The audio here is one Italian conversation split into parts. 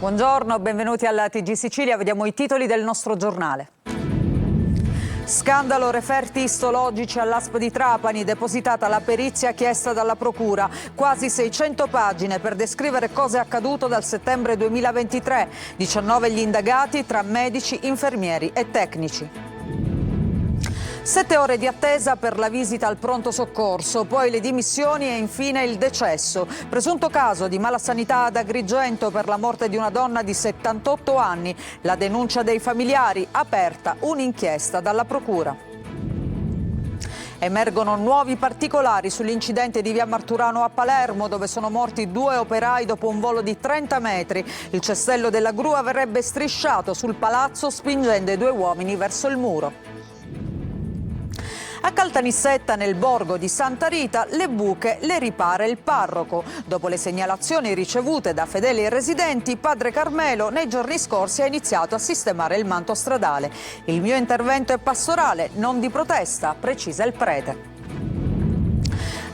Buongiorno, benvenuti alla TG Sicilia. Vediamo i titoli del nostro giornale. Scandalo referti istologici all'ASP di Trapani, depositata la perizia chiesta dalla Procura. Quasi 600 pagine per descrivere cosa è accaduto dal settembre 2023. 19 gli indagati tra medici, infermieri e tecnici. 7 ore di attesa per la visita al pronto soccorso, poi le dimissioni e infine il decesso. Presunto caso di malasanità ad Agrigento per la morte di una donna di 78 anni. La denuncia dei familiari, aperta un'inchiesta dalla Procura. Emergono nuovi particolari sull'incidente di via Marturano a Palermo, dove sono morti 2 operai dopo un volo di 30 metri. Il cestello della gru verrebbe strisciato sul palazzo spingendo i 2 uomini verso il muro. A Caltanissetta, nel borgo di Santa Rita, le buche le ripara il parroco. Dopo le segnalazioni ricevute da fedeli e residenti, padre Carmelo nei giorni scorsi ha iniziato a sistemare il manto stradale. Il mio intervento è pastorale, non di protesta, precisa il prete.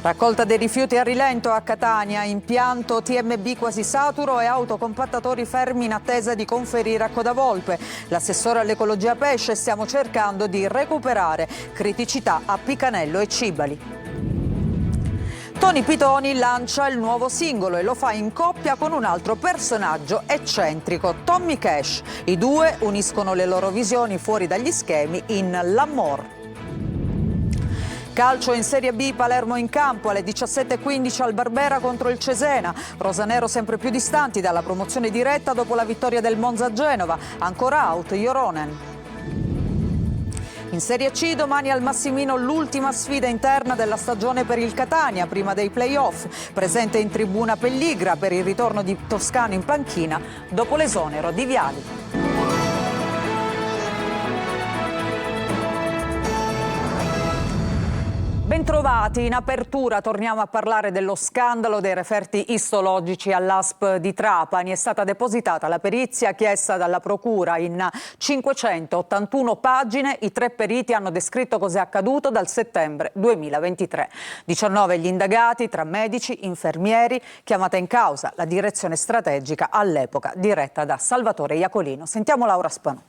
Raccolta dei rifiuti a rilento a Catania, impianto TMB quasi saturo e autocompattatori fermi in attesa di conferire a Codavolpe. L'assessore all'ecologia pesce, stiamo cercando di recuperare criticità a Picanello e Cibali. Tony Pitoni lancia il nuovo singolo e lo fa in coppia con un altro personaggio eccentrico, Tommy Cash. I due uniscono le loro visioni fuori dagli schemi in L'Amor. Calcio in Serie B, Palermo in campo alle 17:15 al Barbera contro il Cesena. Rosanero sempre più distanti dalla promozione diretta dopo la vittoria del Monza a Genova. Ancora out Joronen. In Serie C domani al Massimino l'ultima sfida interna della stagione per il Catania prima dei play-off. Presente in tribuna Pelligra per il ritorno di Toscano in panchina dopo l'esonero di Viali. Bentrovati, in apertura torniamo a parlare dello scandalo dei referti istologici all'ASP di Trapani. È stata depositata la perizia chiesta dalla Procura in 581 pagine. I 3 periti hanno descritto cos'è accaduto dal settembre 2023. 19 gli indagati tra medici, infermieri, chiamata in causa la direzione strategica all'epoca diretta da Salvatore Iacolino. Sentiamo Laura Spanò.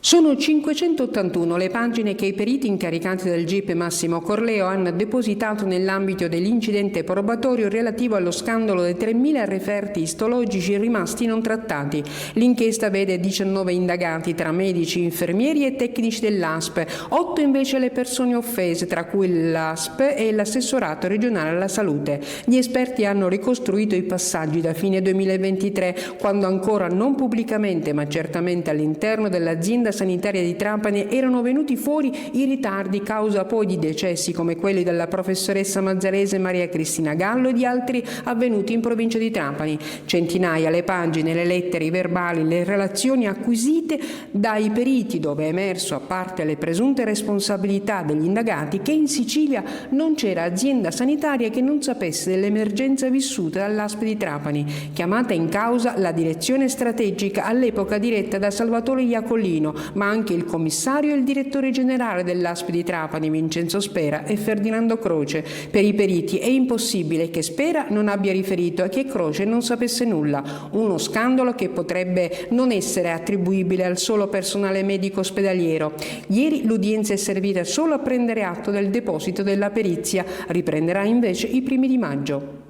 Sono 581 le pagine che i periti incaricati del GIP Massimo Corleo hanno depositato nell'ambito dell'incidente probatorio relativo allo scandalo dei 3.000 referti istologici rimasti non trattati. L'inchiesta vede 19 indagati tra medici, infermieri e tecnici dell'ASP, 8 invece le persone offese, tra cui l'ASP e l'assessorato regionale alla salute. Gli esperti hanno ricostruito i passaggi da fine 2023, quando ancora non pubblicamente ma certamente all'interno dell'azienda sanitaria di Trapani erano venuti fuori i ritardi causa poi di decessi come quelli della professoressa mazzarese Maria Cristina Gallo e di altri avvenuti in provincia di Trapani. Centinaia le pagine, le lettere, i verbali, le relazioni acquisite dai periti, dove è emerso, a parte le presunte responsabilità degli indagati, che in Sicilia non c'era azienda sanitaria che non sapesse dell'emergenza vissuta dall'ASP di Trapani. Chiamata in causa la direzione strategica all'epoca diretta da Salvatore Iacolino, ma anche il commissario e il direttore generale dell'ASP di Trapani, Vincenzo Spera e Ferdinando Croce. Per i periti è impossibile che Spera non abbia riferito e che Croce non sapesse nulla. Uno scandalo che potrebbe non essere attribuibile al solo personale medico ospedaliero. Ieri l'udienza è servita solo a prendere atto del deposito della perizia, riprenderà invece i primi di maggio.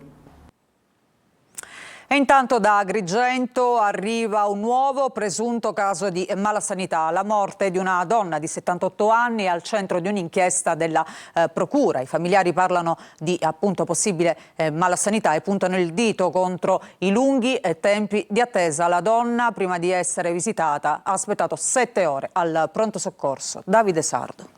E intanto da Agrigento arriva un nuovo presunto caso di malasanità, la morte di una donna di 78 anni al centro di un'inchiesta della Procura. I familiari parlano di appunto possibile malasanità e puntano il dito contro i lunghi tempi di attesa. La donna, prima di essere visitata, ha aspettato 7 ore al pronto soccorso. Davide Sardo.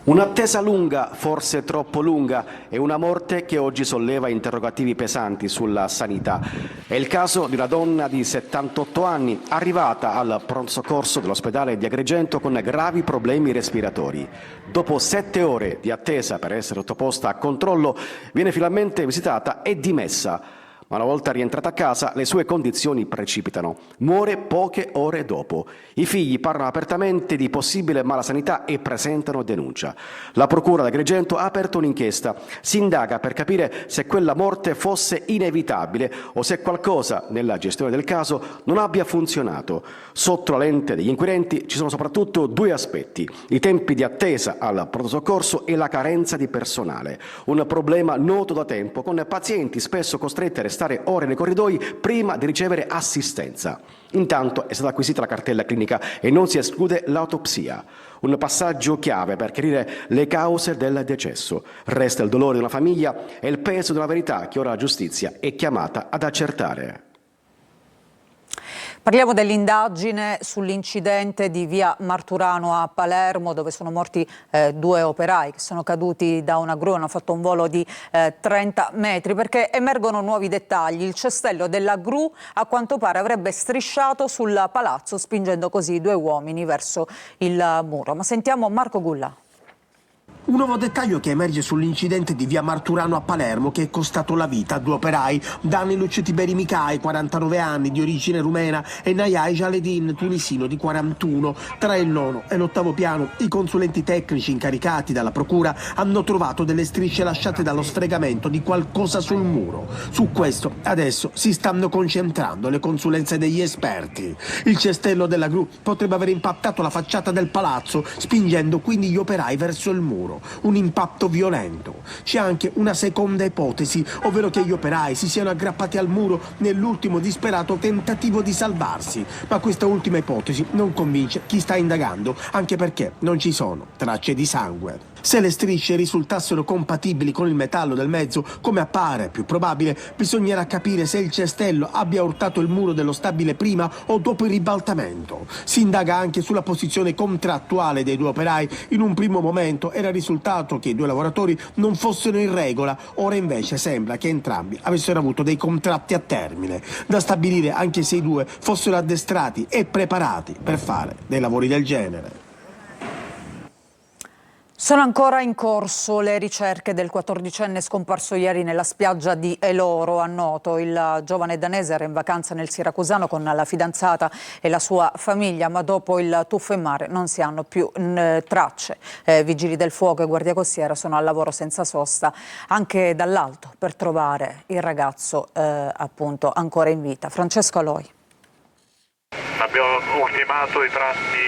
Un'attesa lunga, forse troppo lunga, e una morte che oggi solleva interrogativi pesanti sulla sanità. È il caso di una donna di 78 anni arrivata al pronto soccorso dell'ospedale di Agrigento con gravi problemi respiratori. Dopo 7 ore di attesa per essere sottoposta a controllo, viene finalmente visitata e dimessa. Ma una volta rientrata a casa, le sue condizioni precipitano. Muore poche ore dopo. I figli parlano apertamente di possibile malasanità e presentano denuncia. La procura di Agrigento ha aperto un'inchiesta. Si indaga per capire se quella morte fosse inevitabile o se qualcosa nella gestione del caso non abbia funzionato. Sotto la lente degli inquirenti ci sono soprattutto due aspetti: i tempi di attesa al pronto soccorso e la carenza di personale. Un problema noto da tempo, con pazienti spesso costretti a restare ore nei corridoi prima di ricevere assistenza. Intanto è stata acquisita la cartella clinica e non si esclude l'autopsia. Un passaggio chiave per chiarire le cause del decesso. Resta il dolore di una famiglia e il peso di una verità che ora la giustizia è chiamata ad accertare. Parliamo dell'indagine sull'incidente di via Marturano a Palermo, dove sono morti due operai che sono caduti da una gru, hanno fatto un volo di 30 metri, perché emergono nuovi dettagli. Il cestello della gru a quanto pare avrebbe strisciato sul palazzo, spingendo così i due uomini verso il muro. Ma sentiamo Marco Gulla. Un nuovo dettaglio che emerge sull'incidente di via Marturano a Palermo, che è costato la vita a due operai, Dani Lucio Tiberi Micai, 49 anni, di origine rumena, e Nayai Jaledin, tunisino, di 41. Tra il nono e l'ottavo piano, i consulenti tecnici incaricati dalla procura hanno trovato delle strisce lasciate dallo sfregamento di qualcosa sul muro. Su questo adesso si stanno concentrando le consulenze degli esperti. Il cestello della gru potrebbe aver impattato la facciata del palazzo, spingendo quindi gli operai verso il muro. Un impatto violento. C'è anche una seconda ipotesi, ovvero che gli operai si siano aggrappati al muro nell'ultimo disperato tentativo di salvarsi, ma questa ultima ipotesi non convince chi sta indagando, anche perché non ci sono tracce di sangue. Se le strisce risultassero compatibili con il metallo del mezzo, come appare più probabile, bisognerà capire se il cestello abbia urtato il muro dello stabile prima o dopo il ribaltamento. Si indaga anche sulla posizione contrattuale dei due operai. In un primo momento era risultato che i due lavoratori non fossero in regola, ora invece sembra che entrambi avessero avuto dei contratti a termine. Da stabilire anche se i due fossero addestrati e preparati per fare dei lavori del genere. Sono ancora in corso le ricerche del 14enne scomparso ieri nella spiaggia di Eloro a Noto. Il giovane danese era in vacanza nel Siracusano con la fidanzata e la sua famiglia, ma dopo il tuffo in mare non si hanno più tracce. Vigili del fuoco e guardia costiera sono al lavoro senza sosta anche dall'alto per trovare il ragazzo appunto ancora in vita. Francesco Aloi. Abbiamo ultimato i tratti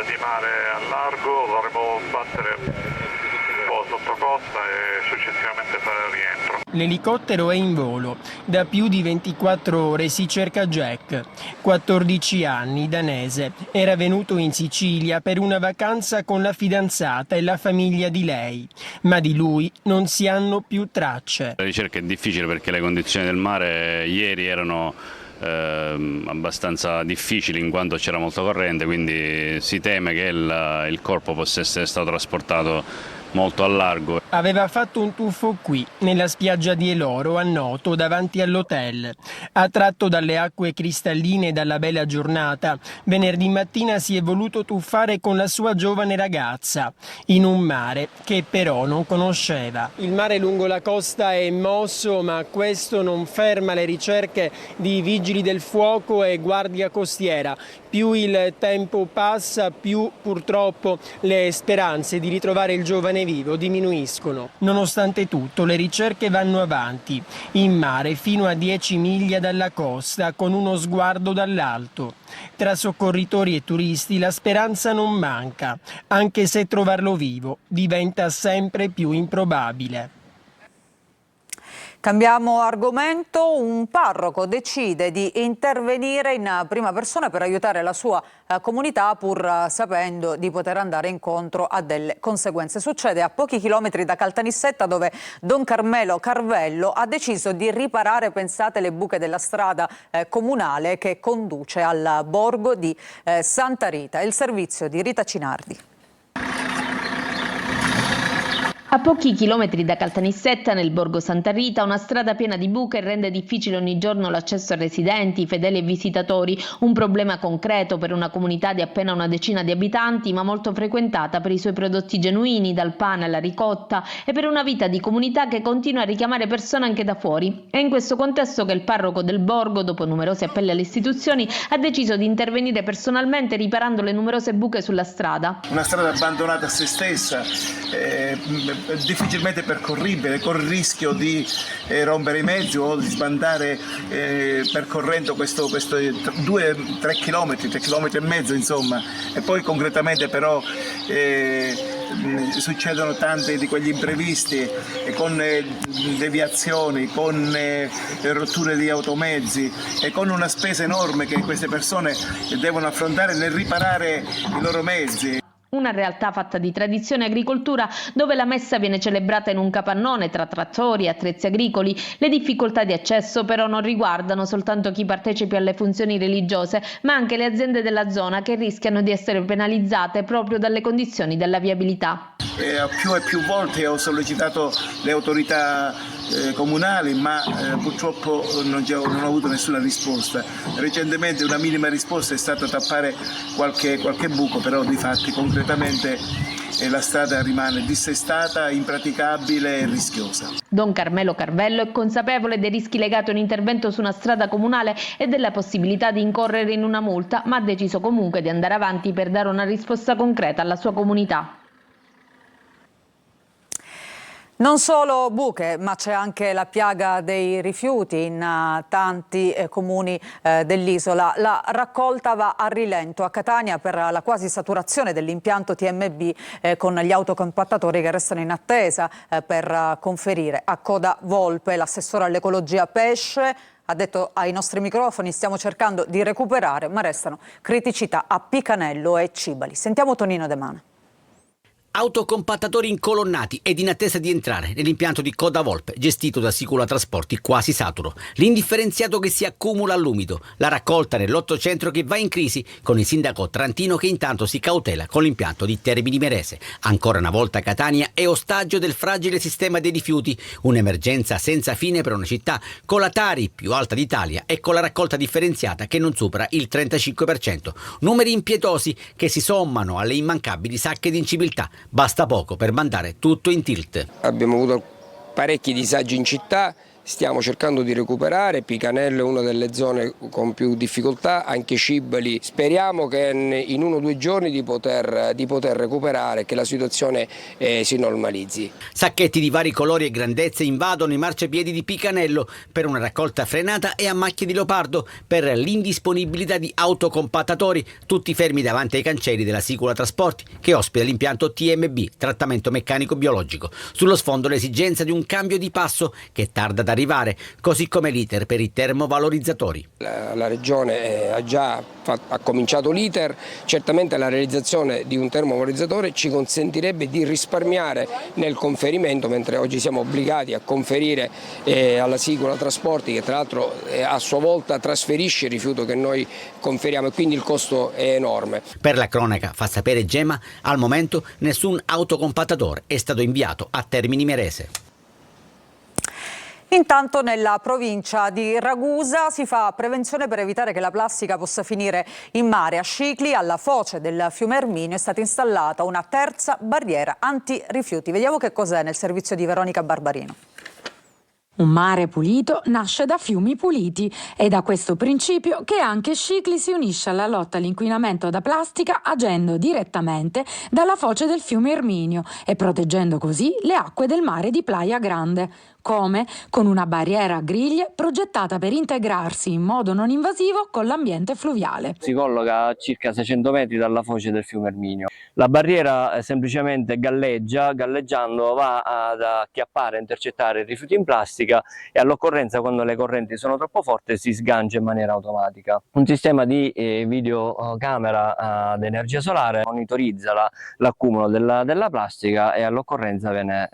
di mare a largo, dovremo battere un po' sotto costa e successivamente fare il rientro. L'elicottero è in volo. Da più di 24 ore si cerca Jack, 14 anni, danese. Era venuto in Sicilia per una vacanza con la fidanzata e la famiglia di lei, ma di lui non si hanno più tracce. La ricerca è difficile perché le condizioni del mare ieri erano abbastanza difficili in quanto c'era molta corrente, quindi si teme che il corpo possa essere stato trasportato molto a largo. Aveva fatto un tuffo qui, nella spiaggia di Eloro, a Noto, davanti all'hotel. Attratto dalle acque cristalline e dalla bella giornata, venerdì mattina si è voluto tuffare con la sua giovane ragazza, in un mare che però non conosceva. Il mare lungo la costa è mosso, ma questo non ferma le ricerche di vigili del fuoco e guardia costiera. Più il tempo passa, più purtroppo le speranze di ritrovare il giovane vivo diminuiscono. Nonostante tutto, le ricerche vanno avanti, in mare fino a 10 miglia dalla costa, con uno sguardo dall'alto. Tra soccorritori e turisti la speranza non manca, anche se trovarlo vivo diventa sempre più improbabile. Cambiamo argomento. Un parroco decide di intervenire in prima persona per aiutare la sua comunità, pur sapendo di poter andare incontro a delle conseguenze. Succede a pochi chilometri da Caltanissetta, dove Don Carmelo Carvello ha deciso di riparare, pensate, le buche della strada comunale che conduce al borgo di Santa Rita. Il servizio di Rita Cinardi. A pochi chilometri da Caltanissetta, nel borgo Santa Rita, una strada piena di buche rende difficile ogni giorno l'accesso a residenti, fedeli e visitatori, un problema concreto per una comunità di appena una decina di abitanti, ma molto frequentata per i suoi prodotti genuini, dal pane alla ricotta, e per una vita di comunità che continua a richiamare persone anche da fuori. È in questo contesto che il parroco del borgo, dopo numerosi appelli alle istituzioni, ha deciso di intervenire personalmente riparando le numerose buche sulla strada. Una strada abbandonata a se stessa, difficilmente percorribile, con il rischio di rompere i mezzi o di sbandare percorrendo questo 2-3 chilometri, 3 chilometri e mezzo insomma, e poi concretamente però succedono tanti di quegli imprevisti con deviazioni, con rotture di automezzi e con una spesa enorme che queste persone devono affrontare nel riparare i loro mezzi. Una realtà fatta di tradizione e agricoltura, dove la messa viene celebrata in un capannone tra trattori e attrezzi agricoli. Le difficoltà di accesso però non riguardano soltanto chi partecipa alle funzioni religiose, ma anche le aziende della zona, che rischiano di essere penalizzate proprio dalle condizioni della viabilità. Più e più volte ho sollecitato le autorità comunali, ma purtroppo non ho avuto nessuna risposta. Recentemente una minima risposta è stata tappare qualche buco, però di fatti concretamente la strada rimane dissestata, impraticabile e rischiosa. Don Carmelo Carvello è consapevole dei rischi legati a un intervento su una strada comunale e della possibilità di incorrere in una multa, ma ha deciso comunque di andare avanti per dare una risposta concreta alla sua comunità. Non solo buche, ma c'è anche la piaga dei rifiuti in tanti comuni dell'isola. La raccolta va a rilento a Catania per la quasi saturazione dell'impianto TMB con gli autocompattatori che restano in attesa per conferire a Coda Volpe. L'assessore all'ecologia Pesce ha detto ai nostri microfoni: stiamo cercando di recuperare, ma restano criticità a Picanello e Cibali. Sentiamo Tonino De Mana. Autocompattatori incolonnati ed in attesa di entrare nell'impianto di Coda Volpe, gestito da Sicula Trasporti, quasi saturo. L'indifferenziato che si accumula all'umido, la raccolta nell'800 che va in crisi, con il sindaco Trantino che intanto si cautela con l'impianto di Termini Imerese. Ancora una volta Catania è ostaggio del fragile sistema dei rifiuti, un'emergenza senza fine per una città con la Tari più alta d'Italia e con la raccolta differenziata che non supera il 35%. Numeri impietosi che si sommano alle immancabili sacche di inciviltà. Basta poco per mandare tutto in tilt. Abbiamo avuto parecchi disagi in città, stiamo cercando di recuperare. Picanello è una delle zone con più difficoltà, anche Cibali. Speriamo che in 1 o 2 giorni di poter recuperare, che la situazione si normalizzi. Sacchetti di vari colori e grandezze invadono i marciapiedi di Picanello per una raccolta frenata e a macchie di leopardo per l'indisponibilità di autocompattatori, tutti fermi davanti ai cancelli della Sicula Trasporti che ospita l'impianto TMB, trattamento meccanico biologico. Sullo sfondo l'esigenza di un cambio di passo che tarda da arrivare, così come l'iter per i termovalorizzatori. La Regione ha cominciato l'iter, certamente la realizzazione di un termovalorizzatore ci consentirebbe di risparmiare nel conferimento, mentre oggi siamo obbligati a conferire alla Sicula Trasporti, che tra l'altro a sua volta trasferisce il rifiuto che noi conferiamo, e quindi il costo è enorme. Per la cronaca, fa sapere Gemma, al momento nessun autocompattatore è stato inviato a Termini Imerese. Intanto nella provincia di Ragusa si fa prevenzione per evitare che la plastica possa finire in mare. A Scicli, alla foce del fiume Erminio, è stata installata una terza barriera anti-rifiuti. Vediamo che cos'è nel servizio di Veronica Barbarino. Un mare pulito nasce da fiumi puliti. È da questo principio che anche Scicli si unisce alla lotta all'inquinamento da plastica, agendo direttamente dalla foce del fiume Erminio e proteggendo così le acque del mare di Playa Grande. Come? Con una barriera a griglie progettata per integrarsi in modo non invasivo con l'ambiente fluviale. Si colloca a circa 600 metri dalla foce del fiume Erminio. La barriera semplicemente galleggiando va ad acchiappare e intercettare i rifiuti in plastica e all'occorrenza, quando le correnti sono troppo forti, si sgancia in maniera automatica. Un sistema di videocamera ad energia solare monitorizza l'accumulo della plastica e all'occorrenza viene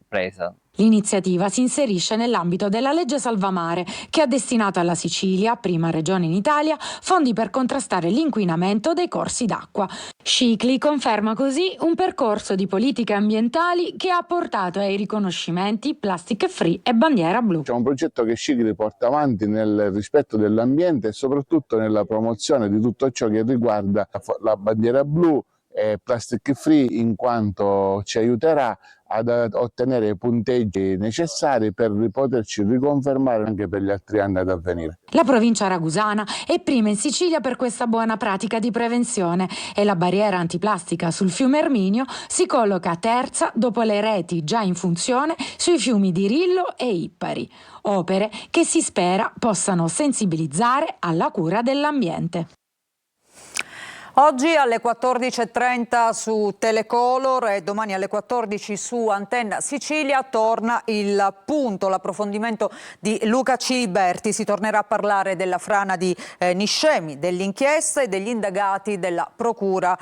presa. L'iniziativa si inserisce nell'ambito della legge Salvamare, che ha destinato alla Sicilia, prima regione in Italia, fondi per contrastare l'inquinamento dei corsi d'acqua. Scicli conferma così un percorso di politiche ambientali che ha portato ai riconoscimenti Plastic Free e Bandiera Blu. C'è un progetto che Scicli porta avanti nel rispetto dell'ambiente e soprattutto nella promozione di tutto ciò che riguarda la bandiera blu e Plastic Free, in quanto ci aiuterà ad ottenere i punteggi necessari per poterci riconfermare anche per gli altri anni ad avvenire. La provincia ragusana è prima in Sicilia per questa buona pratica di prevenzione e la barriera antiplastica sul fiume Erminio si colloca terza dopo le reti già in funzione sui fiumi di Rillo e Ippari, opere che si spera possano sensibilizzare alla cura dell'ambiente. Oggi alle 14.30 su Telecolor e domani alle 14 su Antenna Sicilia torna il punto, l'approfondimento di Luca Ciliberti. Si tornerà a parlare della frana di Niscemi, dell'inchiesta e degli indagati dalla Procura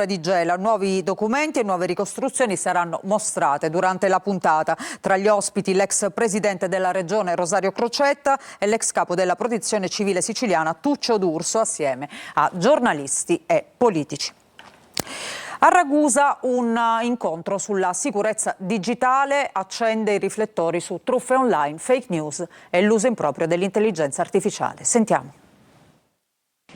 di Gela. Nuovi documenti e nuove ricostruzioni saranno mostrate durante la puntata. Tra gli ospiti l'ex presidente della regione Rosario Crocetta e l'ex capo della protezione civile siciliana Tuccio D'Urso, assieme a giornalisti e politici. A Ragusa un incontro sulla sicurezza digitale accende i riflettori su truffe online, fake news e l'uso improprio dell'intelligenza artificiale. Sentiamo.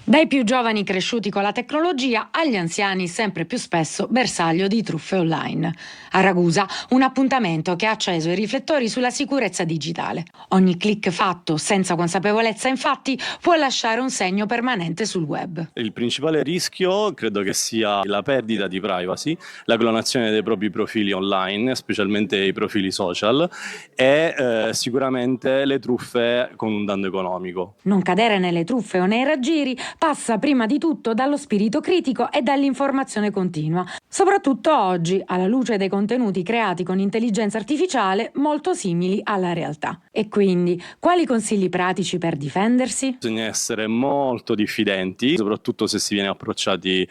Dai più giovani cresciuti con la tecnologia agli anziani sempre più spesso bersaglio di truffe online. A Ragusa un appuntamento che ha acceso i riflettori sulla sicurezza digitale. Ogni click fatto senza consapevolezza infatti può lasciare un segno permanente sul web. Il principale rischio credo che sia la perdita di privacy, la clonazione dei propri profili online, specialmente i profili social e sicuramente le truffe con un danno economico. Non cadere nelle truffe o nei raggiri passa prima di tutto dallo spirito critico e dall'informazione continua, soprattutto oggi alla luce dei contenuti creati con intelligenza artificiale molto simili alla realtà. E quindi, quali consigli pratici per difendersi? Bisogna essere molto diffidenti, soprattutto se si viene approcciati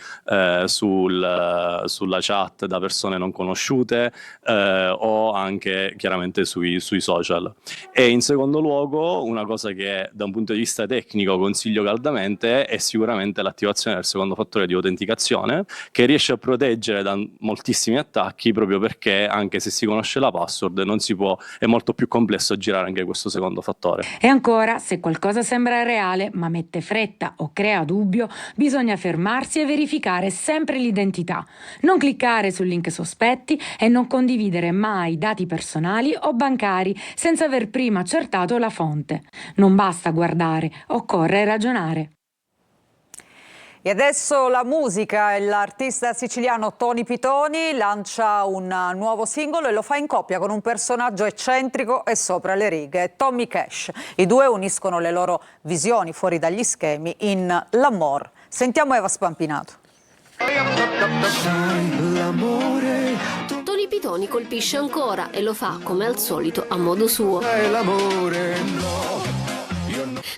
sulla chat da persone non conosciute o anche chiaramente sui social. E in secondo luogo, una cosa che da un punto di vista tecnico consiglio caldamente è sicuramente l'attivazione del secondo fattore di autenticazione, che riesce a proteggere da moltissimi attacchi, proprio perché anche se si conosce la password non si può, è molto più complesso girare anche questo secondo fattore. E ancora, se qualcosa sembra reale ma mette fretta o crea dubbio, bisogna fermarsi e verificare sempre l'identità. Non cliccare su link sospetti e non condividere mai dati personali o bancari senza aver prima accertato la fonte. Non basta guardare, occorre ragionare. E adesso la musica e l'artista siciliano Tony Pitoni lancia un nuovo singolo e lo fa in coppia con un personaggio eccentrico e sopra le righe, Tommy Cash. I due uniscono le loro visioni fuori dagli schemi in L'Amor. Sentiamo Eva Spampinato. Tony Pitoni colpisce ancora e lo fa, come al solito, a modo suo.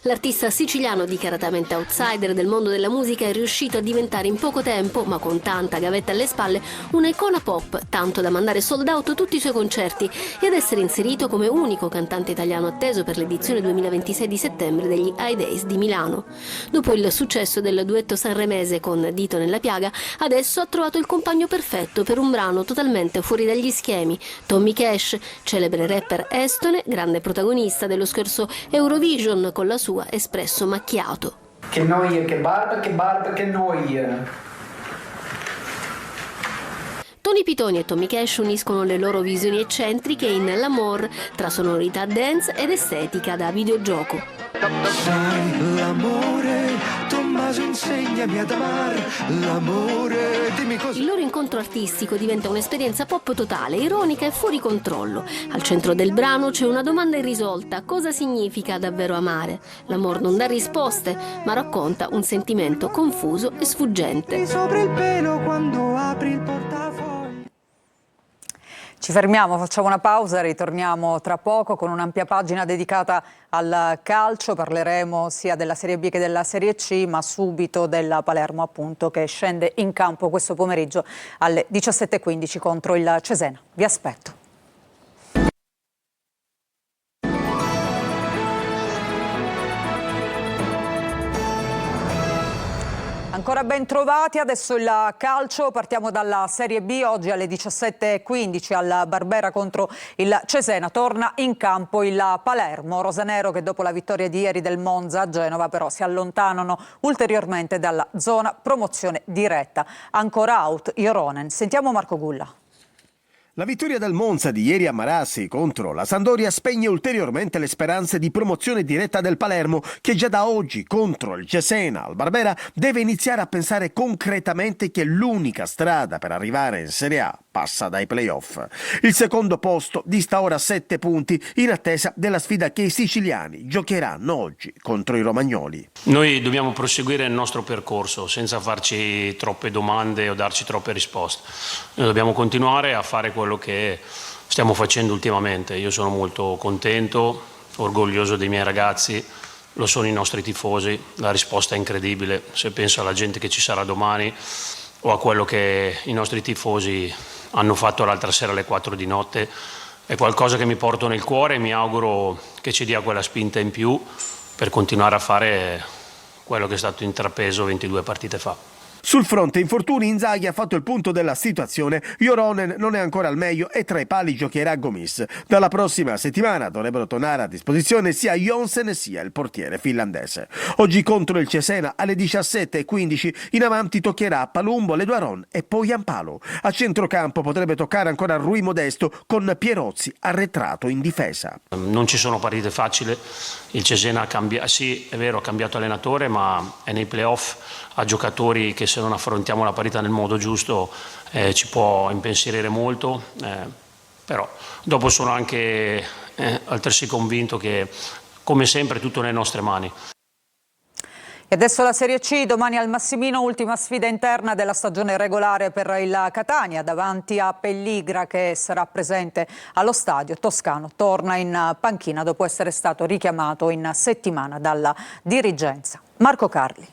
L'artista siciliano, dichiaratamente outsider del mondo della musica, è riuscito a diventare in poco tempo, ma con tanta gavetta alle spalle, un'icona pop, tanto da mandare sold out tutti i suoi concerti e ad essere inserito come unico cantante italiano atteso per l'edizione 2026 di settembre degli High Days di Milano. Dopo il successo del duetto sanremese con Dito nella piaga, adesso ha trovato il compagno perfetto per un brano totalmente fuori dagli schemi. Tommy Cash, celebre rapper estone, grande protagonista dello scorso Eurovision con la sua Espresso Macchiato. Che noia, che barba, che noia. Tony Pitoni e Tommy Cash uniscono le loro visioni eccentriche in L'Amor, tra sonorità dance ed estetica da videogioco. L'amore, Tommaso insegnami ad amare, l'amore, dimmi cosa. Il loro incontro artistico diventa un'esperienza pop totale, ironica e fuori controllo. Al centro del brano c'è una domanda irrisolta: cosa significa davvero amare? L'amor non dà risposte, ma racconta un sentimento confuso e sfuggente. Sopra il pelo quando apri il portafoglio. Ci fermiamo, facciamo una pausa, ritorniamo tra poco con un'ampia pagina dedicata al calcio. Parleremo sia della Serie B che della Serie C, ma subito della Palermo, appunto, che scende in campo questo pomeriggio alle 17:15 contro il Cesena. Vi aspetto. Ancora ben trovati, adesso il calcio, partiamo dalla Serie B, oggi alle 17:15 al Barbera contro il Cesena, torna in campo il Palermo, rosanero che dopo la vittoria di ieri del Monza a Genova però si allontanano ulteriormente dalla zona promozione diretta. Ancora out Ioronen, sentiamo Marco Gulla. La vittoria del Monza di ieri a Marassi contro la Sampdoria spegne ulteriormente le speranze di promozione diretta del Palermo, che già da oggi contro il Cesena al Barbera deve iniziare a pensare concretamente che l'unica strada per arrivare in Serie A passa dai playoff. Il secondo posto dista ora 7 punti in attesa della sfida che i siciliani giocheranno oggi contro i romagnoli. Noi dobbiamo proseguire il nostro percorso senza farci troppe domande o darci troppe risposte. Noi dobbiamo continuare a fare quello che stiamo facendo ultimamente. Io sono molto contento, orgoglioso dei miei ragazzi, lo sono i nostri tifosi, la risposta è incredibile. Se penso alla gente che ci sarà domani o a quello che i nostri tifosi hanno fatto l'altra sera alle 4 di notte, è qualcosa che mi porto nel cuore e mi auguro che ci dia quella spinta in più per continuare a fare quello che è stato intrapreso 22 partite fa. Sul fronte infortuni Inzaghi ha fatto il punto della situazione, Ioronen non è ancora al meglio e tra i pali giocherà Gomis. Dalla prossima settimana dovrebbero tornare a disposizione sia Jonsen sia il portiere finlandese. Oggi contro il Cesena alle 17:15 in avanti toccherà a Palumbo, Leduaron e poi Giampaolo. A centrocampo potrebbe toccare ancora Rui Modesto con Pierozzi arretrato in difesa. Non ci sono partite facili, il Cesena sì è vero ha cambiato allenatore ma è nei playoff, ha giocatori che se non affrontiamo la parità nel modo giusto ci può impensierire molto, però dopo sono anche altresì convinto che come sempre è tutto nelle nostre mani. E adesso la Serie C, domani al Massimino, ultima sfida interna della stagione regolare per il Catania, davanti a Pelligra che sarà presente allo stadio. Toscano torna in panchina dopo essere stato richiamato in settimana dalla dirigenza. Marco Carli.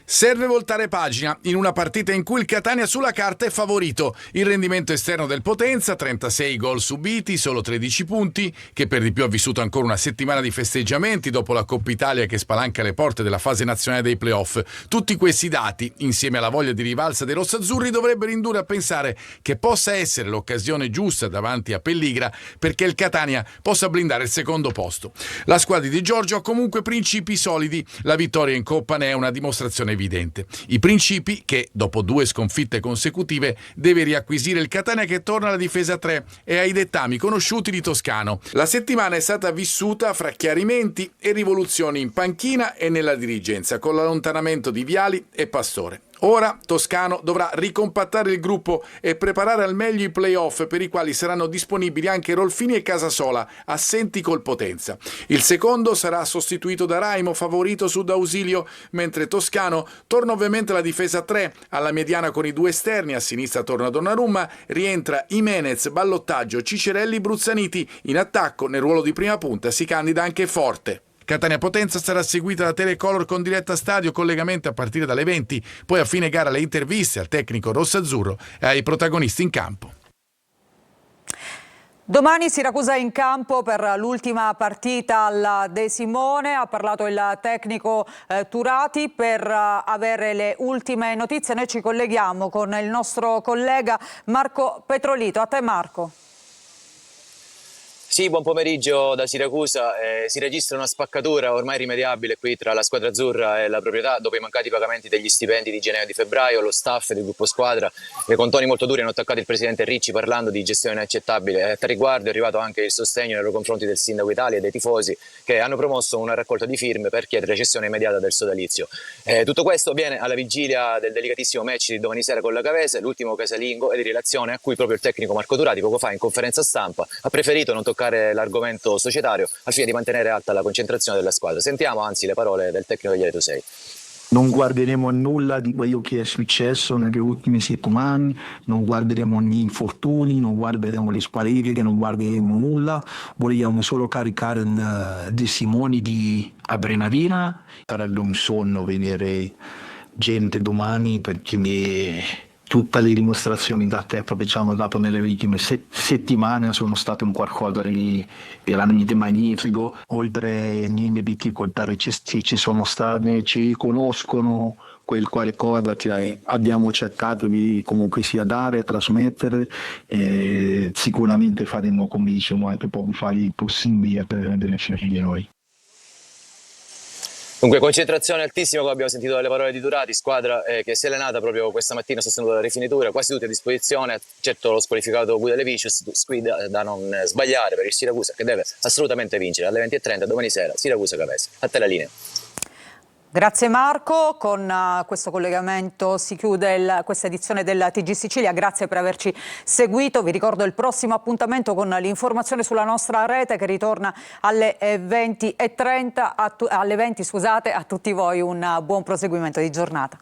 Serve voltare pagina in una partita in cui il Catania sulla carta è favorito. Il rendimento esterno del Potenza, 36 gol subiti, solo 13 punti, che per di più ha vissuto ancora una settimana di festeggiamenti dopo la Coppa Italia che spalanca le porte della fase nazionale dei playoff. Tutti questi dati, insieme alla voglia di rivalsa dei rossazzurri, dovrebbero indurre a pensare che possa essere l'occasione giusta davanti a Pelligra perché il Catania possa blindare il secondo posto. La squadra di Giorgio ha comunque principi solidi. La vittoria in Coppa ne è una dimostrazione evidente. I principi che, dopo 2 sconfitte consecutive, deve riacquisire il Catania che torna alla difesa 3 e ai dettami conosciuti di Toscano. La settimana è stata vissuta fra chiarimenti e rivoluzioni in panchina e nella dirigenza, con l'allontanamento di Viali e Pastore. Ora Toscano dovrà ricompattare il gruppo e preparare al meglio i play-off per i quali saranno disponibili anche Rolfini e Casasola, assenti col Potenza. Il secondo sarà sostituito da Raimo, favorito su D'Ausilio, mentre Toscano torna ovviamente alla difesa 3, alla mediana con i 2 esterni, a sinistra torna Donnarumma, rientra Jimenez, ballottaggio Cicerelli, Bruzzaniti, in attacco nel ruolo di prima punta si candida anche Forte. Catania Potenza sarà seguita da Telecolor con diretta stadio, collegamenti a partire dalle 20, poi a fine gara le interviste al tecnico rossazzurro e ai protagonisti in campo. Domani Siracusa in campo per l'ultima partita al De Simone, ha parlato il tecnico Turati per avere le ultime notizie. Noi ci colleghiamo con il nostro collega Marco Petrolito. A te Marco. Sì, buon pomeriggio da Siracusa. Si registra una spaccatura ormai irrimediabile qui tra la squadra azzurra e la proprietà dopo i mancati pagamenti degli stipendi di gennaio e di febbraio. Lo staff del gruppo squadra con toni molto duri hanno attaccato il presidente Ricci parlando di gestione inaccettabile. A tal riguardo è arrivato anche il sostegno nei loro confronti del sindaco Italia e dei tifosi che hanno promosso una raccolta di firme per chiedere cessione immediata del sodalizio. Tutto questo avviene alla vigilia del delicatissimo match di domani sera con la Cavese, l'ultimo casalingo e di relazione a cui proprio il tecnico Marco Turati poco fa in conferenza stampa ha preferito non toccare l'argomento societario al fine di mantenere alta la concentrazione della squadra. Sentiamo anzi le parole del tecnico degli Aretusei. Non guarderemo a nulla di quello che è successo nelle ultime settimane, non guarderemo gli infortuni, non guarderemo le squalifiche, non guarderemo nulla, vogliamo solo caricare De Simone di adrenalina. Sarebbe un sonno vedere gente domani perché tutte le dimostrazioni da te proprio ci hanno dato nelle ultime settimane sono state un qualcosa di veramente magnifico. Oltre a ogni difficoltà che ci sono state, ci riconoscono quel qualcosa che abbiamo cercato di comunque sia dare, trasmettere, e sicuramente faremo, come diciamo, anche poi fare il possibile per rendere felici di noi. Dunque, concentrazione altissima, come abbiamo sentito dalle parole di Turati, squadra che si è allenata proprio questa mattina sostenuta la rifinitura, quasi tutti a disposizione, certo lo squalificato Guida Levicius, squadra da non sbagliare per il Siracusa che deve assolutamente vincere alle 20:30 domani sera, Siracusa-Cavese. A te la linea. Grazie Marco, con questo collegamento si chiude questa edizione del TG Sicilia, grazie per averci seguito, vi ricordo il prossimo appuntamento con l'informazione sulla nostra rete che ritorna alle 20:30, alle 20, scusate, a tutti voi un buon proseguimento di giornata.